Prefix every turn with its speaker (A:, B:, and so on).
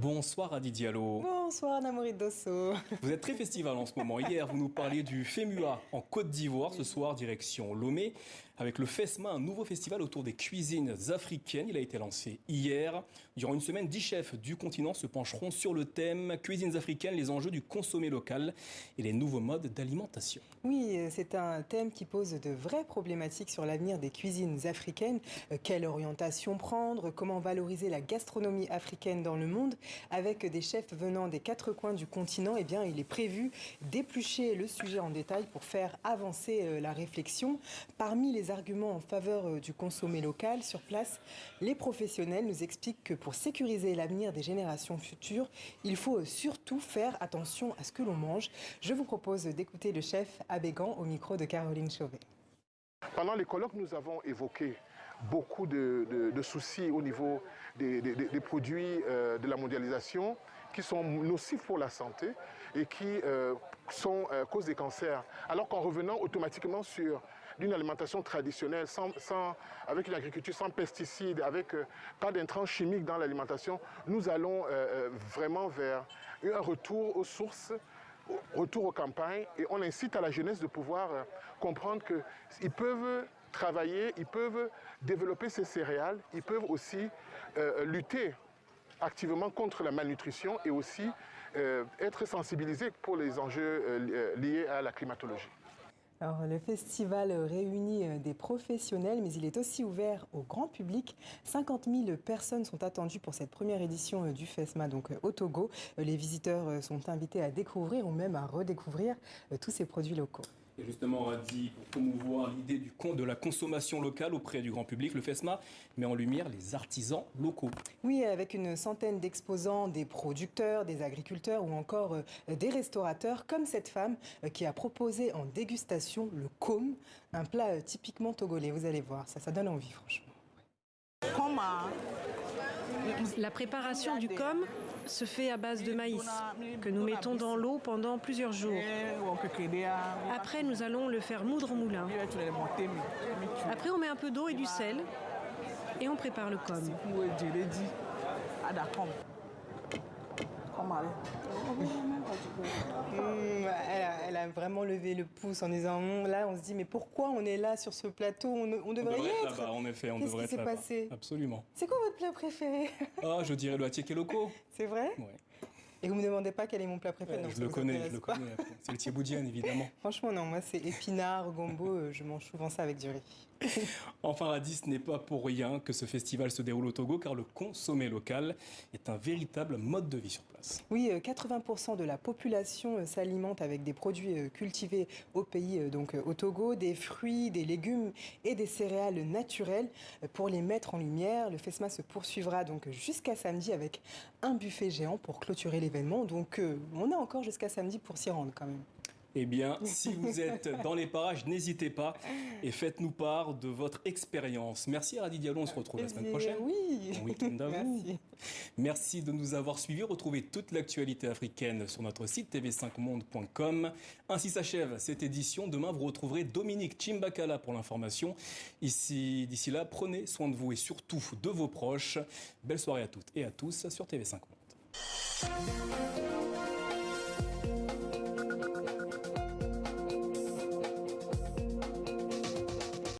A: Bonsoir Adi Diallo.
B: Bonsoir Namouri Dosso.
A: Vous êtes très festival en ce moment. Hier, vous nous parliez du FEMUA en Côte d'Ivoire. Ce soir, direction Lomé, avec le FESMA, un nouveau festival autour des cuisines africaines. Il a été lancé hier. Durant une semaine, 10 chefs du continent se pencheront sur le thème cuisines africaines, les enjeux du consommé local et les nouveaux modes d'alimentation.
B: Oui, c'est un thème qui pose de vraies problématiques sur l'avenir des cuisines africaines. Quelle orientation prendre? Comment valoriser la gastronomie africaine dans le monde? Avec des chefs venant des quatre coins du continent, eh bien, il est prévu d'éplucher le sujet en détail pour faire avancer la réflexion. Parmi les arguments en faveur du consommé local, sur place, les professionnels nous expliquent que pour sécuriser l'avenir des générations futures, il faut surtout faire attention à ce que l'on mange. Je vous propose d'écouter le chef Abégan au micro de Caroline Chauvet.
C: Pendant les colloques, nous avons évoqué beaucoup de soucis au niveau des produits de la mondialisation qui sont nocifs pour la santé et qui sont cause des cancers. Alors qu'en revenant automatiquement sur une alimentation traditionnelle, avec une agriculture sans pesticides, avec pas d'intrants chimiques dans l'alimentation, nous allons vraiment vers un retour aux sources, retour aux campagnes, et on incite à la jeunesse de pouvoir comprendre qu'ils peuvent travailler, ils peuvent développer ces céréales, ils peuvent aussi lutter activement contre la malnutrition et aussi être sensibilisés pour les enjeux liés à la climatologie.
B: Alors, le festival réunit des professionnels, mais il est aussi ouvert au grand public. 50 000 personnes sont attendues pour cette première édition du FESMA, donc au Togo. Les visiteurs sont invités à découvrir ou même à redécouvrir tous ces produits locaux.
A: Et justement, Adi, pour promouvoir l'idée de la consommation locale auprès du grand public, le FESMA met en lumière les artisans locaux.
B: Oui, avec une centaine d'exposants, des producteurs, des agriculteurs ou encore des restaurateurs, comme cette femme qui a proposé en dégustation le koum, un plat typiquement togolais. Vous allez voir, ça donne envie, franchement.
D: La préparation du koum se fait à base de maïs, que nous mettons dans l'eau pendant plusieurs jours. Après, nous allons le faire moudre au moulin. Après, on met un peu d'eau et du sel et on prépare le koum.
B: Elle a vraiment levé le pouce en disant là on se dit mais pourquoi on est là sur ce plateau, on devrait y être
A: là-bas, en effet, on devrait être là-bas.
B: Qu'est-ce qui s'est passé?
A: Absolument.
B: C'est quoi votre plat préféré?
A: Ah, je dirais le attiéké loco.
B: C'est vrai?
A: Ouais.
B: Et vous me demandez pas quel est mon plat préféré? Non,
A: je le connais. C'est le thieboudienne, évidemment.
B: Franchement, non, moi c'est épinards, gombo, je mange souvent ça avec du riz.
A: Enfin, Adi, ce n'est pas pour rien que ce festival se déroule au Togo, car le consommé local est un véritable mode de vie sur place.
B: Oui, 80% de la population s'alimente avec des produits cultivés au pays, donc au Togo, des fruits, des légumes et des céréales naturelles. Pour les mettre en lumière, le FESMA se poursuivra donc jusqu'à samedi avec un buffet géant pour clôturer l'événement. Donc on a encore jusqu'à samedi pour s'y rendre quand même.
A: Eh bien, si vous êtes dans les parages, n'hésitez pas et faites-nous part de votre expérience. Merci Adi Diallo, on se retrouve la semaine prochaine.
B: Oui.
A: Bon week-end à vous.
B: Merci.
A: Merci de nous avoir suivis. Retrouvez toute l'actualité africaine sur notre site tv5monde.com. Ainsi s'achève cette édition. Demain, vous retrouverez Dominique Chimbakala pour l'information. D'ici là, prenez soin de vous et surtout de vos proches. Belle soirée à toutes et à tous sur TV5 Monde.